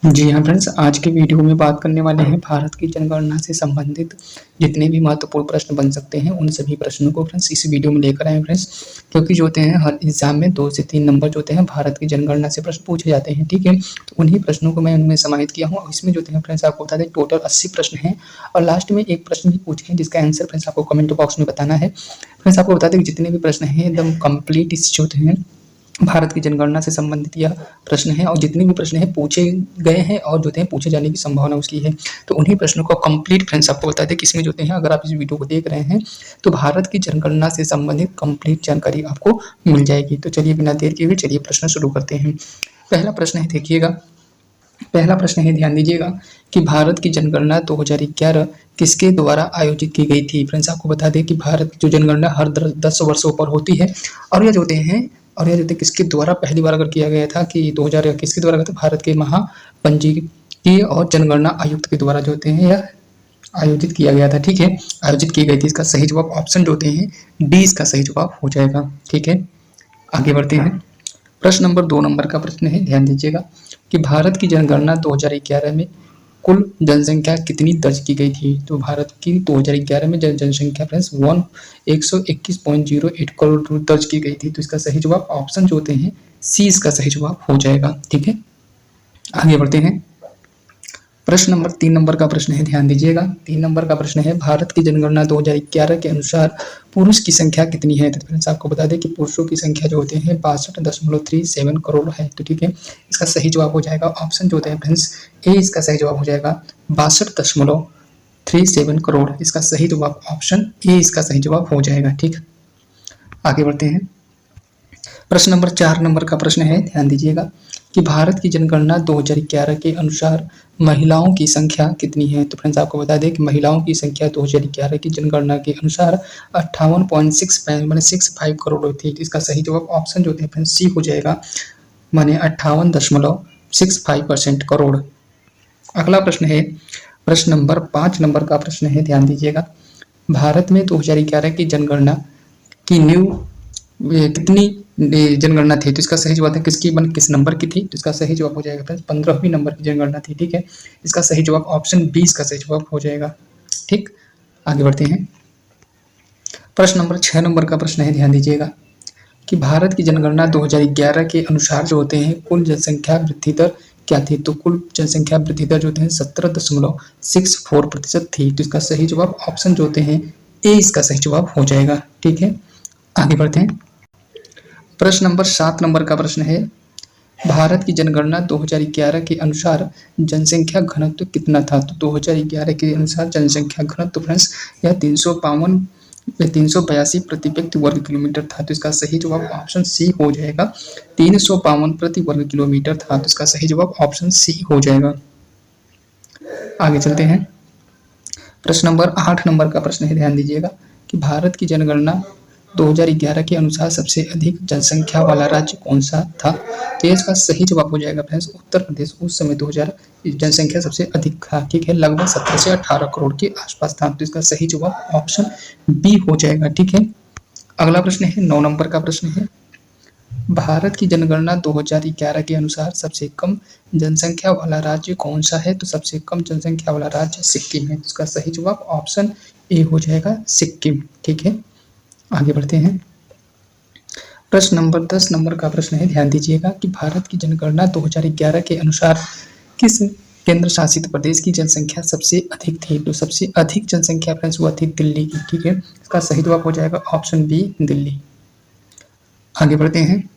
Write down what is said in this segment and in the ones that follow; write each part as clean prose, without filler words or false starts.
जी हाँ फ्रेंड्स, आज के वीडियो में बात करने वाले हैं भारत की जनगणना से संबंधित जितने भी महत्वपूर्ण प्रश्न बन सकते हैं उन सभी प्रश्नों को फ्रेंड्स इस वीडियो में लेकर आए फ्रेंड्स। क्योंकि जो होते हैं हर एग्जाम में 2 से 3 नंबर जो होते हैं भारत की जनगणना से प्रश्न पूछे जाते हैं, ठीक है। तो उन्हीं प्रश्नों को मैं उनमें समाहित किया हूँ और इसमें जो होते हैं फ्रेंड्स आपको बता दें टोटल 80 प्रश्न हैं और लास्ट में एक प्रश्न भी पूछे हैं जिसका आंसर फ्रेंड्स आपको कमेंट बॉक्स में बताना है। फ्रेंड्स आपको बता दें कि जितने भी प्रश्न हैं एकदम कंप्लीट इस जो होते हैं भारत की जनगणना से संबंधित यह प्रश्न है और जितने भी प्रश्न हैं पूछे गए हैं और जो हैं पूछे जाने की संभावना उसकी है। तो उन्हीं प्रश्नों को कंप्लीट फ्रेंड्स आपको बता दें कि इसमें जो हैं अगर आप इस वीडियो को देख रहे हैं तो भारत की जनगणना से संबंधित कंप्लीट जानकारी आपको मिल जाएगी। तो चलिए बिना देर किए हुए चलिए प्रश्न शुरू करते हैं। पहला प्रश्न है, देखिएगा पहला प्रश्न है, ध्यान दीजिएगा कि भारत की जनगणना 2011 किसके द्वारा आयोजित की गई थी। फ्रेंड्स आपको बता दें कि भारत की जो जनगणना हर 10 वर्षों पर होती है और यह जो होते हैं किसके द्वारा पहली बार अगर किया गया था कि 2000 किसके द्वारा था, भारत के महापंजीकीय और जनगणना आयुक्त के द्वारा जो होते हैं यह आयोजित किया गया था, ठीक है। आयोजित की गई थी। इसका सही जवाब ऑप्शन जो होते हैं डी इसका सही जवाब हो जाएगा, ठीक है। आगे बढ़ते हैं। प्रश्न नंबर 2 नंबर का प्रश्न है, ध्यान दीजिएगा कि भारत की जनगणना 2011 में कुल जनसंख्या कितनी दर्ज की गई थी। तो भारत की 2011 में जनसंख्या फ्रेंड्स 121.08 करोड़ दर्ज की गई थी। तो इसका सही जवाब ऑप्शन जो होते हैं सी इसका सही जवाब हो जाएगा, ठीक है। आगे बढ़ते हैं। प्रश्न नंबर 3 नंबर का प्रश्न है, ध्यान दीजिएगा 3 नंबर का प्रश्न है, भारत की जनगणना 2011 के अनुसार पुरुष की संख्या कितनी है। तो फ्रेंड्स आपको बता दें कि पुरुषों की संख्या जो होते हैं 62.37 करोड़ है। तो ठीक है, इसका सही जवाब हो जाएगा ऑप्शन जो होते हैं फ्रेंड्स ए इसका सही जवाब हो जाएगा 62.37 करोड़। इसका सही जवाब ऑप्शन ए इसका सही जवाब हो जाएगा, ठीक। आगे बढ़ते हैं। प्रश्न नंबर 4 नंबर का प्रश्न है, ध्यान दीजिएगा कि भारत की जनगणना 2011 के अनुसार महिलाओं की संख्या कितनी है। तो फ्रेंड्स आपको बता दें कि महिलाओं की संख्या 2011 की जनगणना के अनुसार 58.65 करोड़ थी। तो इसका सही जवाब ऑप्शन जो होते हैं फ्रेंड्स सी हो जाएगा, माने 58.65% करोड़। अगला प्रश्न है, प्रश्न नंबर 5 नंबर का प्रश्न है, ध्यान दीजिएगा भारत में 2011 की जनगणना की न्यू कितनी जनगणना थी। तो इसका सही जवाब है किस नंबर की थी। तो इसका सही जवाब हो जाएगा फ्रेंड्स 15वीं नंबर की जनगणना थी, ठीक है। इसका सही जवाब ऑप्शन 20 का सही जवाब हो जाएगा, ठीक। आगे बढ़ते हैं। प्रश्न नंबर 6 नंबर का प्रश्न है, ध्यान दीजिएगा कि भारत की जनगणना 2011 के अनुसार जो होते हैं कुल जनसंख्या वृद्धि दर क्या थी। तो कुल जनसंख्या वृद्धि दर जो होते हैं 17.64% थी। तो इसका सही जवाब ऑप्शन जो होते हैं ए इसका सही जवाब हो जाएगा, ठीक है। आगे बढ़ते हैं। प्रश्न नंबर 7 नंबर का प्रश्न है, भारत की जनगणना 2011 के अनुसार जनसंख्या घनत्व कितना था। तो 2011 के अनुसार जनसंख्या घनत्व फ्रेंड्स यह 382 प्रति व्यक्ति वर्ग किलोमीटर था। तो इसका सही जवाब ऑप्शन सी हो जाएगा, 352 प्रति वर्ग किलोमीटर था। तो इसका सही जवाब ऑप्शन सी हो जाएगा। आगे चलते हैं। प्रश्न नंबर 8 नंबर का प्रश्न है, ध्यान दीजिएगा कि भारत की जनगणना 2011 के अनुसार सबसे अधिक जनसंख्या वाला राज्य कौन सा था। तो इसका सही जवाब हो जाएगा फ्रेंड्स उत्तर प्रदेश। उस समय 2000 जनसंख्या सबसे अधिक था, ठीक है, लगभग 17 से 18 करोड़ के आसपास था। तो इसका सही जवाब ऑप्शन बी हो जाएगा, ठीक है। अगला प्रश्न है 9 नंबर का प्रश्न है, भारत की जनगणना 2011 के अनुसार सबसे कम जनसंख्या वाला राज्य कौन सा है। तो सबसे कम जनसंख्या वाला राज्य सिक्किम है। इसका सही जवाब ऑप्शन ए हो जाएगा सिक्किम, ठीक है। आगे बढ़ते हैं। प्रश्न नंबर 10 नंबर का प्रश्न है, ध्यान दीजिएगा कि भारत की जनगणना 2011 के अनुसार किस केंद्र शासित प्रदेश की जनसंख्या सबसे अधिक थी। तो सबसे अधिक जनसंख्या फ्रेंड्स हुआ थी दिल्ली की, ठीक है। इसका सही जवाब हो जाएगा ऑप्शन बी दिल्ली। आगे बढ़ते हैं।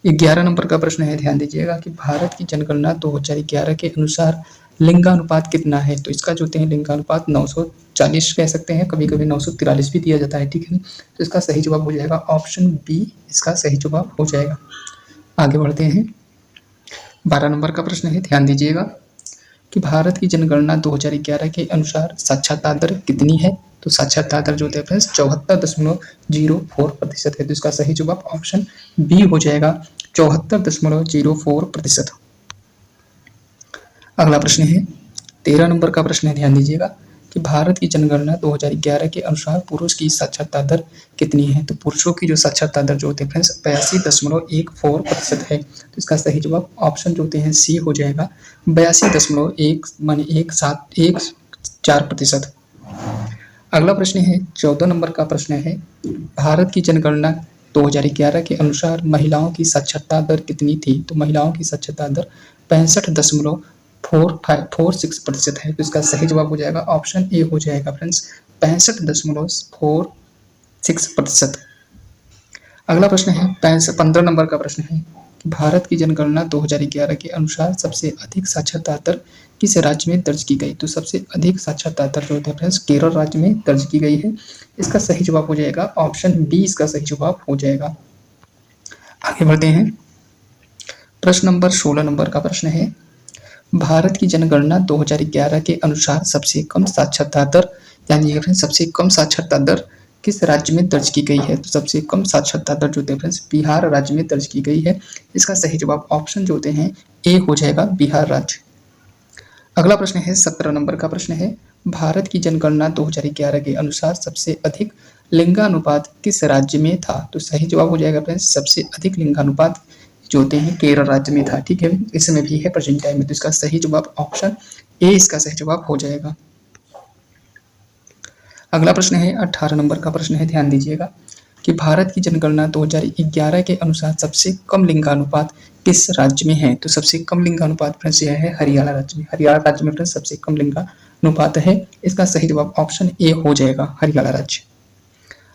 11 नंबर का प्रश्न है, ध्यान दीजिएगा कि भारत की जनगणना 2011 के अनुसार लिंगानुपात कितना है। तो इसका जो होते हैं लिंगानुपात 940 कह सकते हैं, कभी कभी 943 भी दिया जाता है, ठीक है। तो इसका सही जवाब हो जाएगा ऑप्शन बी इसका सही जवाब हो जाएगा। आगे बढ़ते हैं। 12 नंबर का प्रश्न है, ध्यान दीजिएगा कि भारत की जनगणना 2011 के अनुसार साक्षरता दर कितनी है। तो साक्षरता दर जो होता है फ्रेंड्स 74.04% है। तो इसका सही जवाब ऑप्शन बी हो जाएगा 74.04%। अगला प्रश्न है 13 नंबर का प्रश्न है, ध्यान दीजिएगा कि भारत की जनगणना 2011 के अनुसार पुरुष की साक्षरता दर कितनी है। तो पुरुषों की जो साक्षरता दर जो होती है फ्रेंड्स 82.14% है। तो इसका सही जवाब ऑप्शन जो होते हैं सी हो जाएगा 82.1 माने 1.4%। अगला प्रश्न है 14 नंबर का प्रश्न है, भारत की जनगणना 2011 के अनुसार महिलाओं की साक्षरता दर कितनी थी। तो महिलाओं की साक्षरता दर 65.46% है। तो इसका सही जवाब हो जाएगा ऑप्शन ए हो जाएगा फ्रेंड्स 65.46%। अगला प्रश्न है 15 नंबर का प्रश्न है, भारत की जनगणना 2011 के अनुसार सबसे अधिक साक्षरता दर किस राज्य में दर्ज की गई। तो सबसे अधिक साक्षरता दर जो होता है फ्रेंड्स केरल राज्य में दर्ज की गई है। इसका सही जवाब हो जाएगा ऑप्शन बी, इसका सही जवाब हो जाएगा। आगे बढ़ते हैं, प्रश्न नंबर 16 नंबर का प्रश्न है, भारत की जनगणना 2011 के अनुसार सबसे कम साक्षरता दर यानी फ्रेंड्स सबसे कम साक्षरता दर किस राज्य में दर्ज की गई है। तो सबसे कम साक्षरता दर जो होते हैं फ्रेंड्स बिहार राज्य में दर्ज की गई है। इसका सही जवाब ऑप्शन जो होते हैं ए हो जाएगा बिहार राज्य। अगला प्रश्न है 17 नंबर का प्रश्न है, भारत की जनगणना 2011 के अनुसार सबसे अधिक लिंगानुपात किस राज्य में था। तो सही जवाब हो जाएगा फ्रेंड्स सबसे अधिक लिंगानुपात जो होते हैं केरल राज्य में था। ठीक है, इसमें भी है प्रेजेंट टाइम में। तो इसका सही जवाब ऑप्शन ए इसका सही जवाब हो जाएगा। अगला प्रश्न है 18 नंबर का प्रश्न है, ध्यान दीजिएगा कि भारत की जनगणना 2011 के अनुसार सबसे कम लिंगानुपात किस राज्य में है। तो सबसे कम लिंगानुपात फ्रेंड्स यह है हरियाणा राज्य में। हरियाणा राज्य में फ्रेंड्स सबसे कम लिंगानुपात है। इसका सही जवाब ऑप्शन ए हो जाएगा हरियाणा राज्य।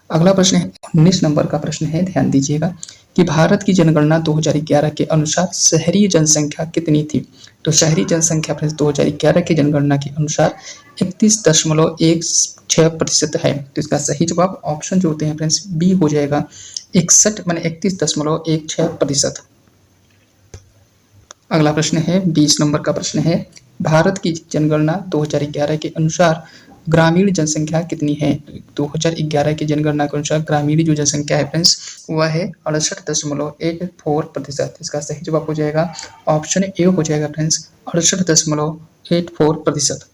अगला प्रश्न है 19 नंबर का प्रश्न है, ध्यान दीजिएगा कि भारत की जनगणना 2011 के अनुसार शहरी जनसंख्या कितनी थी। तो शहरी जनसंख्या फ्रेंड्स 2011 की जनगणना के अनुसार 31.16% है। तो इसका सही जवाब ऑप्शन जो होते हैं फ्रेंड्स बी हो जाएगा 31.16%। अगला प्रश्न है 20 नंबर का प्रश्न है, भारत की जनगणना 2011 के अनुसार ग्रामीण जनसंख्या कितनी है। 2011 की जनगणना के अनुसार ग्रामीण जो जनसंख्या है फ्रेंड्स वह है 68.84%। इसका सही जवाब हो जाएगा ऑप्शन ए हो जाएगा फ्रेंड्स 68.84%।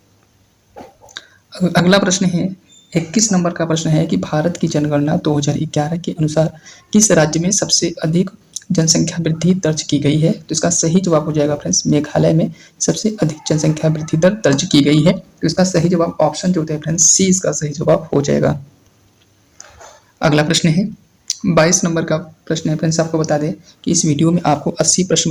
अगला प्रश्न है 21 नंबर का प्रश्न है कि भारत की जनगणना 2011 के अनुसार किस राज्य में सबसे अधिक जनसंख्या वृद्धि दर्ज की गई है। तो इसका सही जवाब हो जाएगा फ्रेंड्स मेघालय में सबसे अधिक जनसंख्या वृद्धि दर दर्ज की गई है। तो इसका सही जवाब ऑप्शन जो होता है फ्रेंड्स सी इसका सही जवाब हो जाएगा। अगला प्रश्न है 22 नंबर का प्रश्न है फ्रेंड्स, आपको बता दें कि इस वीडियो में आपको 80 प्रश्न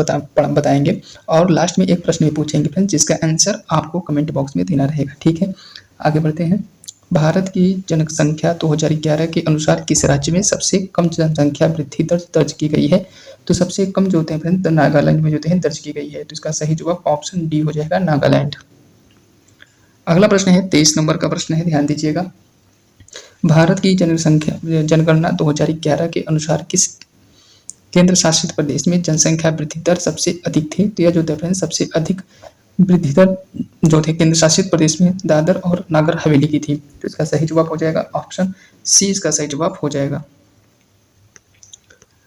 बताएंगे और लास्ट में एक प्रश्न भी पूछेंगे फ्रेंड्स जिसका आंसर आपको कमेंट बॉक्स में देना रहेगा। ठीक है, आगे बढ़ते हैं। भारत की जनसंख्या 2011 के अनुसार किस राज्य में सबसे कम जनसंख्या वृद्धि दर दर्ज की गई है। तो सबसे कम जो होते हैं फ्रेंड्स नागालैंड में जो होते हैं दर्ज की गई है। तो इसका सही जवाब ऑप्शन डी हो जाएगा नागालैंड। अगला प्रश्न है 23 नंबर का प्रश्न है, ध्यान दीजिएगा भारत की जनगणना 2011 के अनुसार किस केंद्र शासित प्रदेश में जनसंख्या वृद्धि दर सबसे अधिक थी। तो यह जो होता है फ्रेंड्स सबसे अधिक वृद्धि दर जो थे केंद्र शासित प्रदेश में दादर और नागर हवेली की थी। तो इसका सही जवाब हो जाएगा ऑप्शन सी इसका सही जवाब हो जाएगा।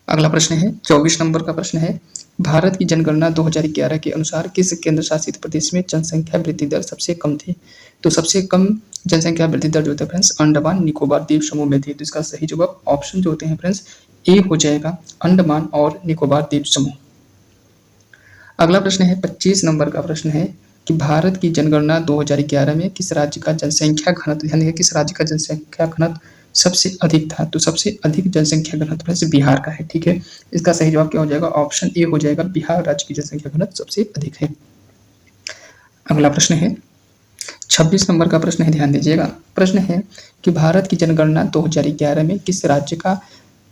अगला प्रश्न है 24 नंबर का प्रश्न है, भारत की जनगणना 2011 के अनुसार किस केंद्र शासित प्रदेश में जनसंख्या वृद्धि दर सबसे कम थी। तो सबसे कम जनसंख्या वृद्धि दर जो होता है फ्रेंड्स अंडमान निकोबार द्वीप समूह में थी। तो इसका सही जवाब ऑप्शन जो होते हैं फ्रेंड्स ए हो जाएगा अंडमान और निकोबार द्वीप समूह। अगला प्रश्न है 25 नंबर का प्रश्न है कि भारत की जनगणना 2011 में किस राज्य का जनसंख्या घनत्व यानी किस राज्य का जनसंख्या घनत्व सबसे अधिक था। तो सबसे अधिक जनसंख्या घनत्व से बिहार का है। ठीक है, इसका सही जवाब क्या हो जाएगा ऑप्शन ए हो जाएगा बिहार राज्य की जनसंख्या घनत्व सबसे अधिक है। अगला प्रश्न है 26 नंबर का प्रश्न है, ध्यान दीजिएगा प्रश्न है कि भारत की जनगणना 2011 में किस राज्य का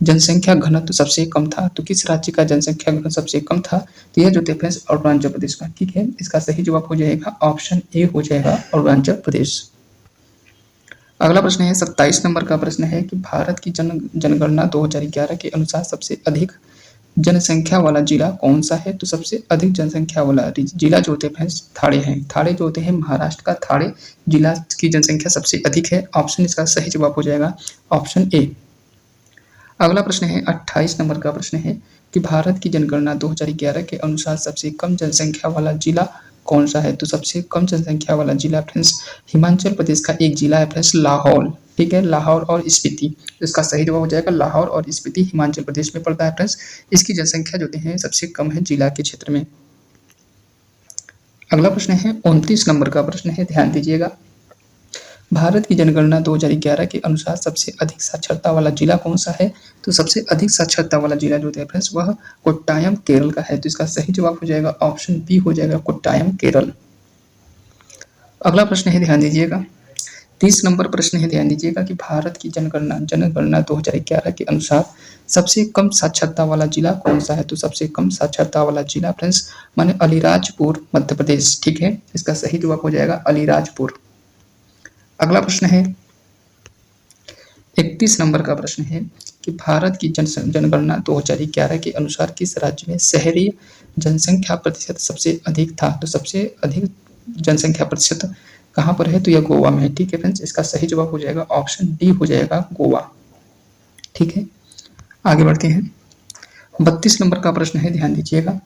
जनसंख्या घनत्व सबसे कम था। तो किस राज्य का जनसंख्या घनत्व सबसे कम था। तो यह जो है फ्रेंड्स अरुणाचल प्रदेश का। ठीक है, इसका सही जवाब हो जाएगा ऑप्शन ए हो जाएगा अरुणाचल प्रदेश। अगला प्रश्न है 27 नंबर का प्रश्न है कि भारत की जनगणना 2011 के अनुसार सबसे अधिक जनसंख्या वाला जिला कौन सा है। तो सबसे अधिक जनसंख्या वाला जिला जो होते हैं फ्रेंड्स थाड़े हैं। थाड़े जो होते हैं महाराष्ट्र का थाड़े जिला की जनसंख्या सबसे अधिक है। ऑप्शन इसका सही जवाब हो जाएगा ऑप्शन ए। अगला प्रश्न है 28 नंबर का प्रश्न है कि भारत की जनगणना 2011 के अनुसार सबसे कम जनसंख्या वाला जिला कौन सा है? तो सबसे कम जनसंख्या वाला जिला फ्रेंड्स हिमाचल प्रदेश का एक जिला है फ्रेंड्स, लाहौल। ठीक है, लाहौर और स्पीति। इसका सही जवाब हो जाएगा लाहौर और स्पीति, हिमाचल प्रदेश में पड़ता है फ्रेंड्स। इसकी जनसंख्या जो है सबसे कम है जिला के क्षेत्र में। अगला प्रश्न है 29 नंबर का प्रश्न है, ध्यान दीजिएगा। भारत की जनगणना 2011 के अनुसार सबसे अधिक साक्षरता वाला जिला कौन सा है? तो सबसे अधिक साक्षरता वाला जिला जो है फ्रेंड्स वह कोट्टायम केरल का है। तो इसका सही जवाब हो जाएगा ऑप्शन बी हो जाएगा, कोट्टायम केरल। अगला प्रश्न है, ध्यान दीजिएगा। 30 नंबर प्रश्न है, ध्यान दीजिएगा कि भारत की जनगणना 2011 के अनुसार सबसे कम साक्षरता वाला जिला कौन सा है? तो सबसे कम साक्षरता वाला जिला फ्रेंड्स माने अलीराजपुर, मध्य प्रदेश। ठीक है, इसका सही जवाब हो जाएगा अलीराजपुर। अगला प्रश्न है 31 नंबर का प्रश्न है कि भारत की जनगणना 2011 के अनुसार किस राज्य में शहरी जनसंख्या प्रतिशत सबसे अधिक था? तो सबसे अधिक जनसंख्या प्रतिशत कहाँ पर है? तो यह गोवा में है। ठीक है फ्रेंड्स, इसका सही जवाब हो जाएगा ऑप्शन डी हो जाएगा, गोवा। ठीक है, आगे बढ़ते हैं। 32 नंबर का प्रश्न है, ध्यान दीजिएगा।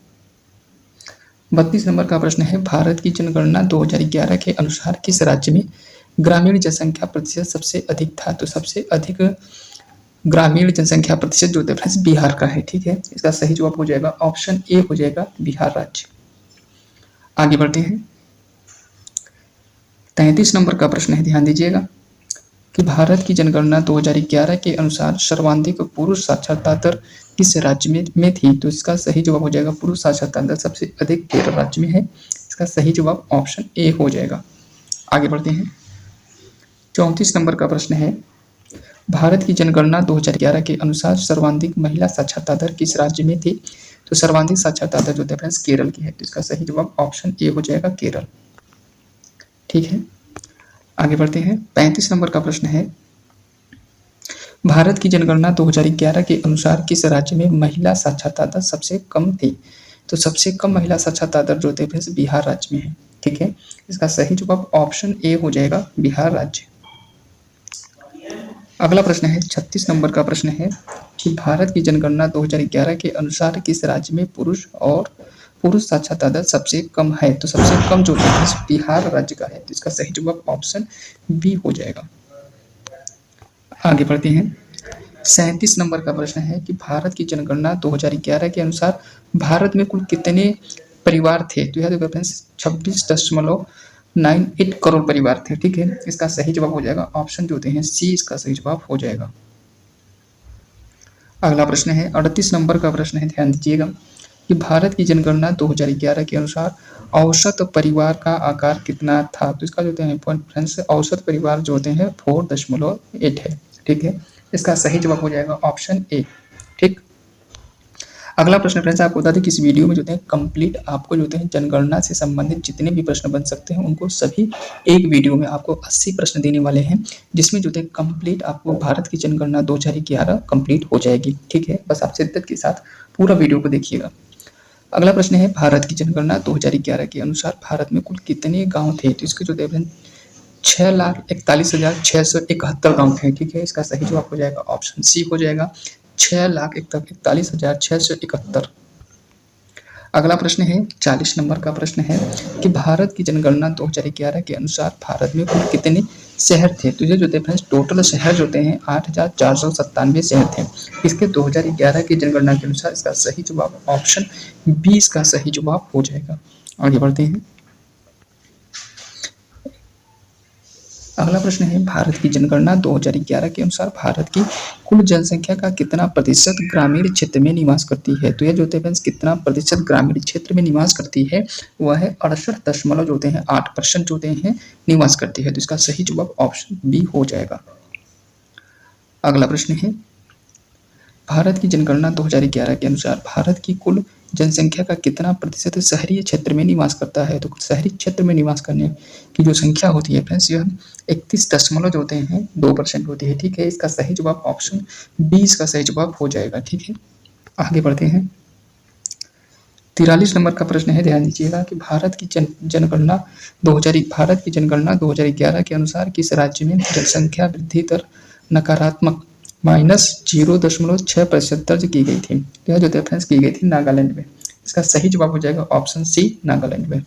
32 नंबर का प्रश्न है भारत की जनगणना 2011 के अनुसार किस राज्य में ग्रामीण जनसंख्या प्रतिशत सबसे अधिक था? तो सबसे अधिक ग्रामीण जनसंख्या प्रतिशत जो है फ्रेंड्स बिहार का है। ठीक है, इसका सही जवाब हो जाएगा ऑप्शन ए हो जाएगा, बिहार राज्य। आगे बढ़ते हैं। 33 नंबर का प्रश्न है, ध्यान दीजिएगा कि भारत की जनगणना 2011 के अनुसार सर्वाधिक पुरुष साक्षरता दर किस राज्य में थी? तो इसका सही जवाब हो जाएगा पुरुष साक्षरता दर सबसे अधिक केरल राज्य में है। इसका सही जवाब ऑप्शन ए हो जाएगा। आगे बढ़ते हैं। 34 नंबर का प्रश्न है भारत की जनगणना 2011 के अनुसार सर्वाधिक महिला साक्षरता दर किस राज्य में थी? तो सर्वाधिक साक्षरता दर जो है फ्रेंड्स केरल की है। तो इसका सही जवाब ऑप्शन ए हो जाएगा, केरल। ठीक है, आगे बढ़ते हैं। 35 नंबर का प्रश्न है भारत की जनगणना 2011 के अनुसार किस राज्य में महिला साक्षरता दर सबसे कम थी? तो सबसे कम महिला साक्षरता दर जो है फ्रेंड्स बिहार राज्य में है। ठीक है, इसका सही जवाब ऑप्शन ए हो जाएगा, बिहार राज्य। अगला प्रश्न है 36 नंबर का प्रश्न है कि भारत की जनगणना 2011 के अनुसार किस राज्य में पुरुष साक्षरता दर सबसे कम है? तो सबसे कम जो है बिहार राज्य का है। तो इसका सही जवाब ऑप्शन बी हो जाएगा। आगे बढ़ते हैं। 37 नंबर का प्रश्न है कि भारत की जनगणना 2011 के अनुसार भारत में कुल कितने परिवार थे? तो यह 26.98 करोड़ परिवार थे। ठीक है, इसका सही जवाब हो जाएगा ऑप्शन जो होते हैं सी, इसका सही जवाब हो जाएगा। अगला प्रश्न है 38 नंबर का प्रश्न है, ध्यान दीजिएगा कि भारत की जनगणना 2011 के अनुसार औसत परिवार का आकार कितना था? तो इसका जो होते हैं फ्रेंड्स औसत परिवार जो होते हैं 4.8 है। ठीक है, इसका सही जवाब हो जाएगा ऑप्शन ए। ठीक, अगला प्रश्न फ्रेंड्स आपको बता दें कि इस वीडियो में जो है कंप्लीट आपको जो है जनगणना से संबंधित जितने भी प्रश्न बन सकते हैं उनको सभी एक वीडियो में आपको 80 प्रश्न देने वाले हैं, जिसमें जो है कंप्लीट आपको भारत की जनगणना 2011 कंप्लीट हो जाएगी। ठीक है, बस आप शिद्दत के साथ पूरा वीडियो को देखिएगा। अगला प्रश्न है भारत की जनगणना 2011 के अनुसार भारत में कुल कितने गाँव थे? तो इसके जो है 6,41,671 गाँव थे। ठीक है, इसका सही जवाब हो जाएगा ऑप्शन सी हो जाएगा, 6,41,671। अगला प्रश्न है 40 नंबर का प्रश्न है कि भारत की जनगणना 2011 के अनुसार भारत में कुल कितने शहर थे? तो ये जो थे फ्रेंड्स टोटल शहर जो हैं 8,497 शहर थे। इसके 2011 की जनगणना के अनुसार इसका सही जवाब ऑप्शन बी, इसका सही जवाब हो जाएगा। आगे बढ़ते हैं। अगला प्रश्न है भारत की जनगणना 2011 के अनुसार भारत की कुल जनसंख्या का कितना प्रतिशत ग्रामीण क्षेत्र में निवास करती है? तो यह जो है कितना प्रतिशत ग्रामीण क्षेत्र में निवास करती है वह है 68.8% जो हैं निवास करती है। तो इसका सही जवाब ऑप्शन बी हो जाएगा। अगला प्रश्न है भारत की जनगणना 2011 के अनुसार भारत की कुल जनसंख्या का कितना प्रतिशत शहरी क्षेत्र में निवास करता है? तो शहरी क्षेत्र में निवास करने की जो संख्या होती है फ्रेंड्स यह 31.2% होती है। ठीक है, इसका सही जवाब ऑप्शन बी, इसका सही जवाब हो जाएगा। ठीक है, आगे बढ़ते हैं। 43 नंबर का प्रश्न है, ध्यान दीजिएगा कि भारत की जनगणना 2011 के अनुसार किस राज्य में जनसंख्या वृद्धि दर नकारात्मक -0.6% दर्ज की गई थी? यह जो रेफरेंस की गई थी नागालैंड में। इसका सही जवाब हो जाएगा ऑप्शन सी, नागालैंड में।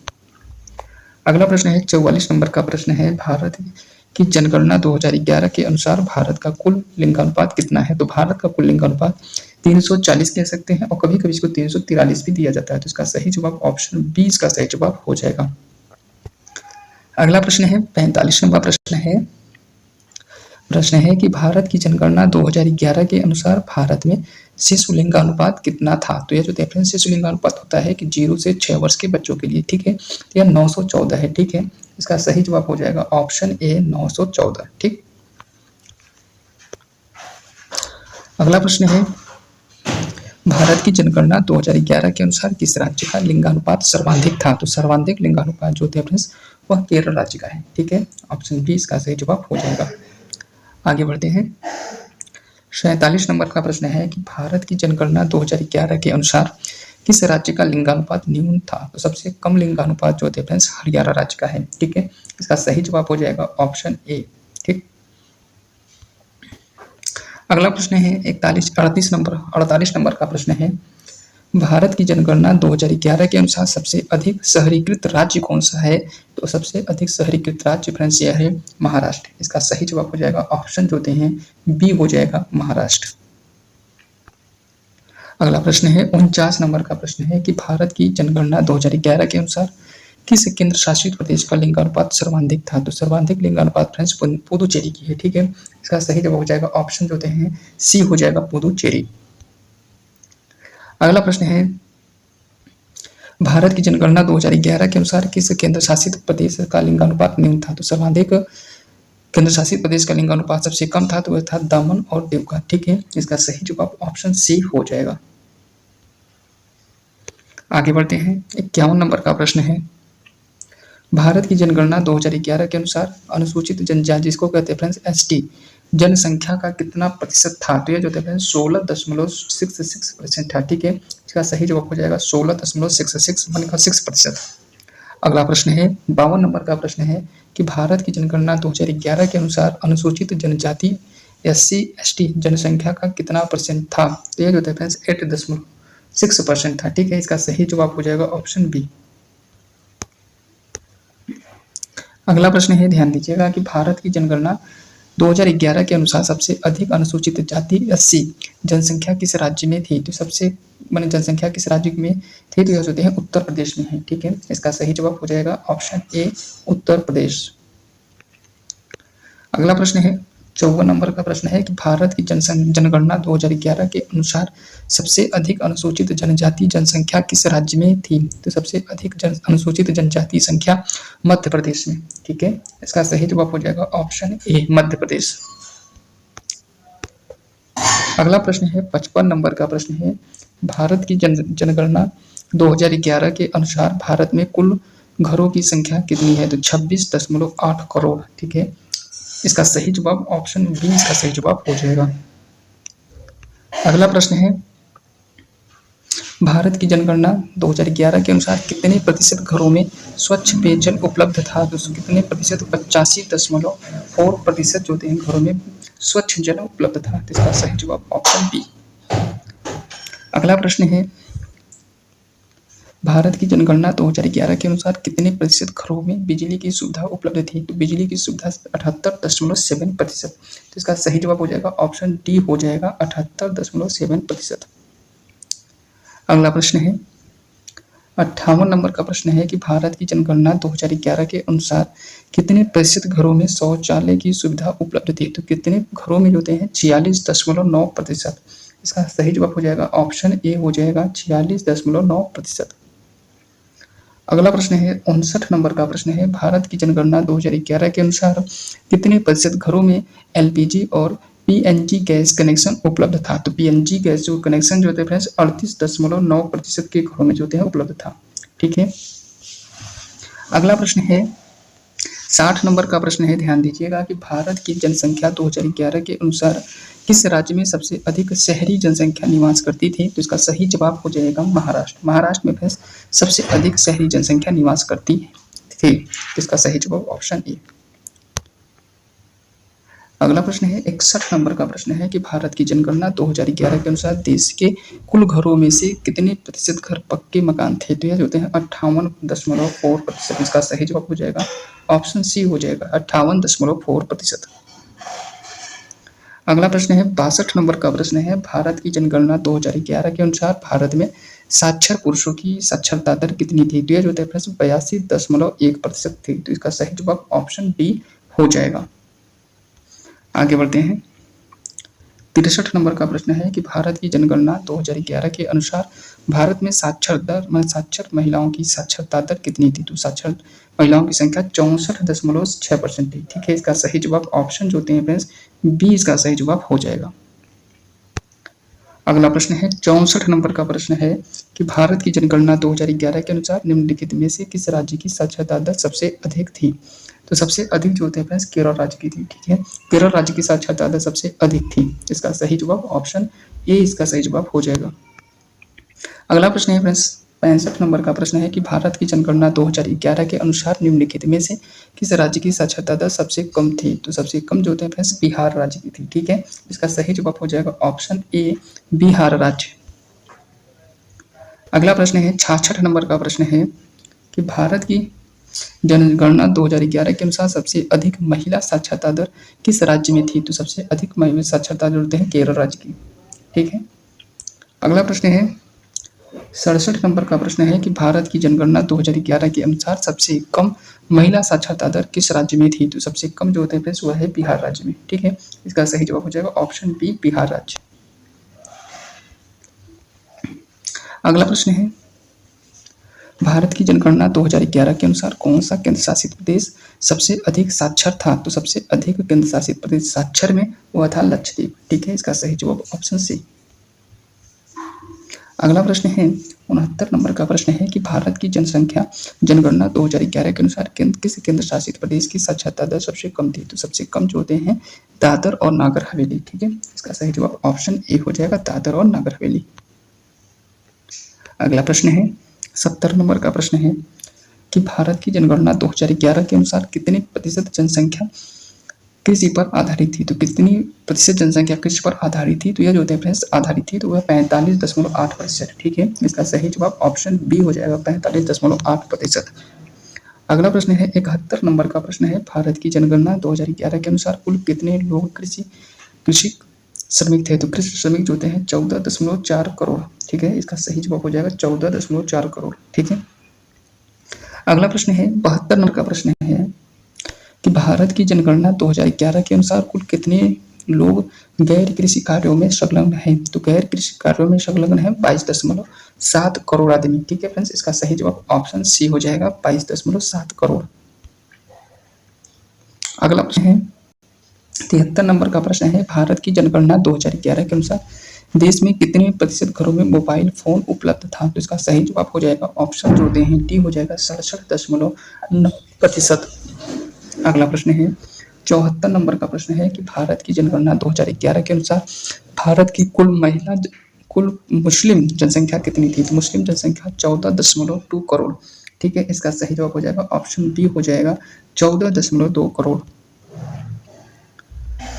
अगला प्रश्न है 44 नंबर का प्रश्न है, भारत की जनगणना 2011 के अनुसार भारत का कुल लिंगानुपात कितना है? तो भारत का कुल लिंगानुपात 340 कह सकते हैं और कभी कभी इसको 343 भी दिया जाता है। तो इसका सही जवाब ऑप्शन बी इसका सही जवाब हो जाएगा। अगला प्रश्न है 45 नंबर प्रश्न है कि भारत की जनगणना 2011 के अनुसार भारत में शिशु लिंगानुपात कितना था? तो यह जो रेफरेंस शिशु लिंगानुपात होता है कि 0 से 6 वर्ष के बच्चों के लिए, ठीक है, तो यह 914 है, ठीक है। इसका सही जवाब हो जाएगा ऑप्शन ए 914, ठीक। अगला प्रश्न है, भारत की जनगणना 2011 के अनुसार किस राज्य का लिंगानुपात सर्वाधिक था? तो सर्वाधिक लिंगानुपात जो रेफरेंस वह केरल राज्य का है, ठीक है। ऑप्शन बी इसका सही जवाब हो जाएगा। आगे बढ़ते हैं, 47 नंबर का प्रश्न है कि भारत की जनगणना 2011 के अनुसार किस राज्य का लिंगानुपात न्यून था? तो सबसे कम लिंगानुपात जो रेफरेंस हरियाणा राज्य का है, ठीक है। इसका सही जवाब हो जाएगा ऑप्शन ए, ठीक। अगला प्रश्न है 48 नंबर का प्रश्न है, भारत की जनगणना 2011 के अनुसार सबसे अधिक शहरीकृत राज्य कौन सा है? तो सबसे अधिक शहरीकृत राज्य फ्रेंड्स यह है महाराष्ट्र। इसका सही जवाब हो जाएगा ऑप्शन जो हैं बी हो जाएगा महाराष्ट्र। अगला प्रश्न है 49 नंबर का प्रश्न है कि भारत की जनगणना 2011 के अनुसार किस केंद्र शासित प्रदेश का लिंगानुपात सर्वाधिक था? तो सर्वाधिक लिंगानुपात फ्रेंड्स पुदुचेरी की है, ठीक है। इसका सही जवाब हो जाएगा ऑप्शन जो हैं सी हो जाएगा पुदुचेरी। अगला प्रश्न है, भारत की जनगणना 2011 के अनुसार किस केंद्र शासित प्रदेश का लिंगानुपात न्यून था? तो सर्वाधिक केंद्र शासित प्रदेश का लिंगानुपात सबसे कम था, तो वह था दमन और दीव का, ठीक है। इसका सही जवाब ऑप्शन सी हो जाएगा। आगे बढ़ते हैं, 51 नंबर का प्रश्न है, भारत की जनगणना 2011 के अनुसार अनुसूचित जनजाति जिसको कहते हैं फ्रेंड्स एसटी जनसंख्या का कितना प्रतिशत था? तो यह जो है 16.66% था, ठीक है। इसका सही जवाब हो जाएगा 16.66% अगला प्रश्न है 52 नंबर का प्रश्न है कि भारत की जनगणना 2011 के अनुसार अनुसूचित जनजाति SC ST जनसंख्या का कितना परसेंट था? तो यह जो है फ्रेंड्स 8.6% था, ठीक है। इसका सही जवाब हो जाएगा ऑप्शन बी। अगला प्रश्न है, ध्यान दीजिएगा कि भारत की जनगणना 2011 के अनुसार सबसे अधिक अनुसूचित जाति SC जनसंख्या किस राज्य में थी? तो सबसे माने जनसंख्या किस राज्य में थी? तो यह होते हैं उत्तर प्रदेश में है, ठीक है। इसका सही जवाब हो जाएगा ऑप्शन ए उत्तर प्रदेश। अगला प्रश्न है 54 नंबर का प्रश्न है कि भारत की जनगणना 2011 के अनुसार सबसे अधिक अनुसूचित जनजाति जनसंख्या किस राज्य में थी? तो सबसे अधिक अनुसूचित जनजाति संख्या मध्य प्रदेश में, ठीक है। इसका सही जवाब हो जाएगा ऑप्शन ए मध्य प्रदेश। अगला प्रश्न है 55 नंबर का प्रश्न है, भारत की जनगणना 2011 के अनुसार भारत में कुल घरों की संख्या कितनी है? तो 26.8 करोड़, ठीक है। इसका सही जवाब ऑप्शन बी इसका सही जवाब हो जाएगा। अगला प्रश्न है, भारत की जनगणना 2011 के अनुसार कितने प्रतिशत घरों में स्वच्छ पेयजल उपलब्ध था? तो कितने प्रतिशत? 85.4% जो हैं घरों में स्वच्छ जल उपलब्ध था। तो इसका सही जवाब ऑप्शन बी। अगला प्रश्न है, भारत की जनगणना 2011 के अनुसार कितने प्रतिशत घरों में बिजली की सुविधा उपलब्ध थी? तो बिजली की सुविधा 78.7%। तो इसका सही जवाब हो जाएगा ऑप्शन डी हो जाएगा 78.7%। अगला प्रश्न है 58 नंबर का प्रश्न है कि भारत की जनगणना 2011 के अनुसार कितने प्रतिशत घरों में शौचालय की सुविधा उपलब्ध थी? तो कितने घरों में होते हैं 46.9%। इसका सही जवाब हो जाएगा ऑप्शन ए हो जाएगा 46.9%। अगला प्रश्न है 59 नंबर का प्रश्न है, भारत की जनगणना 2011 के अनुसार कितने प्रतिशत घरों में LPG और PNG गैस कनेक्शन उपलब्ध था? तो PNG गैस जो कनेक्शन जो होते हैं फ्रेंड्स 38.9% के घरों में जो होते हैं उपलब्ध था, ठीक है। अगला प्रश्न है 60 नंबर का प्रश्न है, ध्यान दीजिएगा कि भारत की जनसंख्या 2011 के अनुसार किस राज्य में सबसे अधिक शहरी जनसंख्या निवास करती थी? तो इसका सही जवाब हो जाएगा महाराष्ट्र। महाराष्ट्र में सबसे अधिक शहरी जनसंख्या निवास करती थी। तो इसका सही जवाब ऑप्शन ए। अगला प्रश्न है 61 नंबर का प्रश्न है कि भारत की जनगणना 2011 के अनुसार देश के कुल घरों में से कितने प्रतिशत घर पक्के मकान थे? तो यह होते हैं 58.4%। इसका सही जवाब हो जाएगा ऑप्शन सी हो जाएगा 58.4%। अगला प्रश्न है 62 नंबर का प्रश्न है भारत की जनगणना 2011 के अनुसार भारत में साक्षर पुरुषों की साक्षरता दर कितनी थी? तो यह जो होता है प्रश्न 82.1% थी। तो इसका सही जवाब ऑप्शन डी हो जाएगा। आगे बढ़ते हैं 63 नंबर का प्रश्न है कि भारत की जनगणना 2011 के अनुसार भारत में साक्षर महिलाओं की साक्षरता दर कितनी थी? तो साक्षर महिलाओं की संख्या 64.6% थी। ठीक है, इसका सही जवाब ऑप्शन जो होते हैं फ्रेंड्स बी इसका सही जवाब हो जाएगा। अगला प्रश्न है 64 नंबर का प्रश्न है कि भारत की जनगणना 2011 के अनुसार निम्नलिखित में से किस राज्य की साक्षरता दर सबसे अधिक थी? तो सबसे अधिक जो होते हैं फ्रेंड्स केरल राज्य की थी। ठीक है, केरल राज्य की साक्षरता दर सबसे अधिक थी। इसका सही जवाब ऑप्शन ए इसका सही जवाब हो जाएगा। अगला प्रश्न है फ्रेंड्स 65 नंबर का प्रश्न है कि भारत की जनगणना 2011 के अनुसार निम्नलिखित में से किस राज्य की साक्षरता दर सबसे कम थी? तो सबसे कम जो होते हैं फ्रेंड्स बिहार राज्य की थी। ठीक है, इसका सही जवाब हो जाएगा ऑप्शन ए बिहार राज्य। अगला प्रश्न है 66 नंबर का प्रश्न है कि भारत की जनगणना 2011 के अनुसार सबसे अधिक महिला साक्षरता दर किस राज्य में थी? तो सबसे अधिक महिला साक्षरता दर होते हैं केरल राज्य की। ठीक है, अगला प्रश्न है 67 नंबर का प्रश्न है कि भारत की जनगणना 2011 के अनुसार सबसे कम महिला साक्षरता दर किस राज्य में थी? तो सबसे कम जो होते हैं फ्रेंड्स वह है बिहार राज्य में। ठीक है, इसका सही जवाब हो जाएगा ऑप्शन बी बिहार राज्य। अगला प्रश्न है भारत की जनगणना 2011 के अनुसार कौन सा केंद्र शासित प्रदेश सबसे अधिक साक्षर था? तो सबसे अधिक केंद्र शासित प्रदेश साक्षर में वह था लक्षद्वीप। ठीक है, इसका सही जवाब ऑप्शन सी। अगला प्रश्न है 69 नंबर का प्रश्न है कि भारत की जनसंख्या जनगणना 2011 के अनुसार किस केंद्र शासित प्रदेश की साक्षरता दर सबसे कम थी? तो सबसे कम जो होते हैं दादर और नागर हवेली। ठीक है, इसका सही जवाब ऑप्शन ए हो जाएगा दादर और नागर हवेली। अगला प्रश्न है 70 नंबर का प्रश्न है कि भारत की जनगणना 2011 के अनुसार कितने प्रतिशत जनसंख्या कृषि पर आधारित थी? तो कितनी प्रतिशत जनसंख्या कृषि पर आधारित थी? तो यह जो होते हैं फ्रेंड्स आधारित थी तो वह 45.8%। ठीक है, इसका सही जवाब ऑप्शन बी हो जाएगा 45.8%। अगला प्रश्न है 71 नंबर का प्रश्न है भारत की जनगणना 2011 के अनुसार कुल कितने लोग कृषि श्रमिक थे? तो कृषि श्रमिक जो होते हैं 14.4 करोड़। ठीक है, इसका सही जवाब हो जाएगा 14.4 करोड़। ठीक है, अगला प्रश्न है 72 नंबर का प्रश्न है कि भारत की जनगणना 2011 के अनुसार कुल कितने लोग गैर कृषि कार्यों में संलग्न हैं? तो गैर कृषि कार्यों में संलग्न है 22.7 करोड़ आदमी। ठीक है फ्रेंड्स, इसका सही जवाब ऑप्शन सी हो जाएगा 22.7 करोड़। अगला प्रश्न है 73 नंबर का प्रश्न है भारत की जनगणना 2011 के अनुसार देश में कितने प्रतिशत घरों में मोबाइल फोन उपलब्ध था? तो इसका सही जवाब हो जाएगा ऑप्शन जो होते हैं डी हो जाएगा 67.9%। अगला प्रश्न है 74 नंबर का प्रश्न है कि भारत की जनगणना 2011 के अनुसार भारत की कुल मुस्लिम जनसंख्या कितनी थी? तो मुस्लिम जनसंख्या 14.2 करोड़। ठीक है, इसका सही जवाब हो जाएगा ऑप्शन बी हो जाएगा 14.2 करोड़।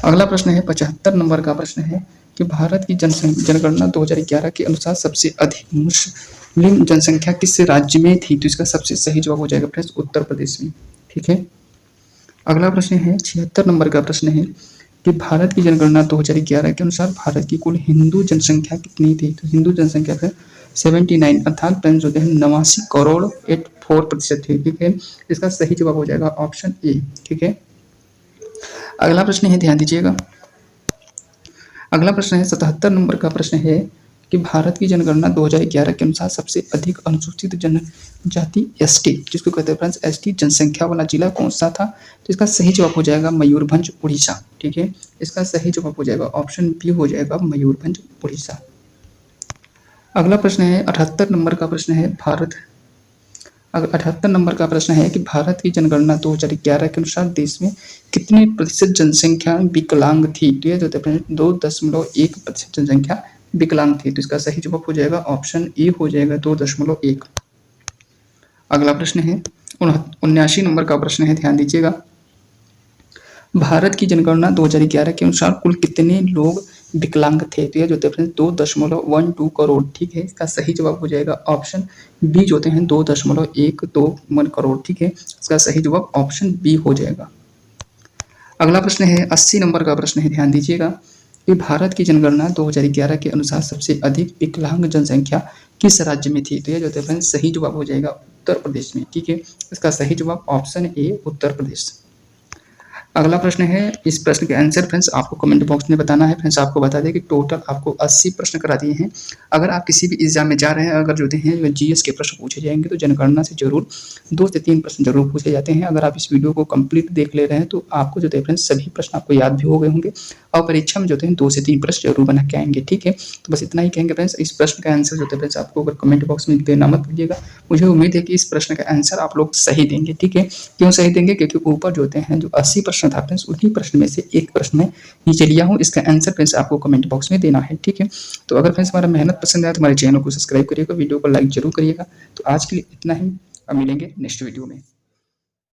अगला प्रश्न है 75 नंबर का प्रश्न है कि भारत की जनगणना 2011 के अनुसार सबसे अधिक मुस्लिम जनसंख्या किस राज्य में थी? तो इसका सबसे सही जवाब हो जाएगा फ्रेंड्स उत्तर प्रदेश में। ठीक है, अगला प्रश्न है 76 नंबर का प्रश्न है कि भारत की जनगणना 2011 के अनुसार भारत की कुल हिंदू जनसंख्या कितनी थी? तो हिंदू जनसंख्या है 79 अर्थात फ्रेंड्स होते हैं 89.84% थी। ठीक है, इसका सही जवाब हो जाएगा ऑप्शन ए। ठीक है, अगला प्रश्न है ध्यान दीजिएगा, अगला प्रश्न है 77 नंबर का प्रश्न है कि भारत की जनगणना 2011 के अनुसार सबसे अधिक अनुसूचित जनजाति एसटी जिसको कहते हैं फ्रेंड्स एसटी जनसंख्या वाला जिला कौन सा था? तो इसका सही जवाब हो जाएगा मयूरभंज उड़ीसा। ठीक है, इसका सही जवाब हो जाएगा ऑप्शन बी हो जाएगा मयूरभंज उड़ीसा। अगला प्रश्न है 78 नंबर का प्रश्न है 78 नंबर का प्रश्न है कि भारत की जनगणना 2011 के अनुसार देश में कितने प्रतिशत जनसंख्या विकलांग थी? तो ये 2.1% जनसंख्या विकलांग थी। तो इसका सही जवाब हो जाएगा ऑप्शन ए हो जाएगा 2.1। अगला प्रश्न है 79 नंबर का प्रश्न है ध्यान दीजिएगा, भारत की जनगणना 2011 के अनुसार कुल कितने लोग विकलांग थे? तो यह जो होते हैं 2.12 करोड़। ठीक है, इसका सही जवाब हो जाएगा ऑप्शन बी जो होते हैं 2.121 करोड़। ठीक है, इसका सही जवाब ऑप्शन बी हो जाएगा। अगला प्रश्न है 80 नंबर का प्रश्न है, ध्यान दीजिएगा कि भारत की जनगणना 2011 के अनुसार सबसे अधिक विकलांग जनसंख्या किस राज्य में थी? तो यह जो होता है सही जवाब हो जाएगा उत्तर प्रदेश में। ठीक है, इसका सही जवाब ऑप्शन ए उत्तर प्रदेश। अगला प्रश्न है, इस प्रश्न के आंसर फ्रेंड्स आपको कमेंट बॉक्स में बताना है। फ्रेंड्स आपको बता दें कि टोटल आपको 80 प्रश्न करा दिए हैं। अगर आप किसी भी एग्जाम में जा रहे हैं, अगर जो हैं जीएस के प्रश्न पूछे जाएंगे तो जनगणना से जरूर 2 से 3 प्रश्न जरूर पूछे जाते हैं। अगर आप इस वीडियो को कंप्लीट देख ले रहे हैं तो आपको जो है फ्रेंड्स सभी प्रश्न आपको याद भी हो गए होंगे और परीक्षा में जो है 2 से 3 प्रश्न जरूर बना के आएंगे। ठीक है, तो बस इतना ही कहेंगे फ्रेंड्स। इस प्रश्न का आंसर जो है फ्रेंड्स आपको अगर कमेंट बॉक्स में देना मत भूलिएगा। मुझे उम्मीद है कि इस प्रश्न का आंसर आप लोग सही देंगे। ठीक है, क्यों सही देंगे? क्योंकि ऊपर जो होते हैं जो 80 प्रश्न था फ्रेंड्स, उन्हीं प्रश्न में से एक प्रश्न में नीचे लिया हूँ, इसका आंसर फ्रेंड्स आपको कमेंट बॉक्स में देना है। ठीक है, तो अगर फ्रेंड्स हमारा मेहनत पसंद आया तो हमारे चैनल को सब्सक्राइब करिएगा, वीडियो को लाइक जरूर करिएगा। तो आज के लिए इतना ही, अब मिलेंगे नेक्स्ट वीडियो में।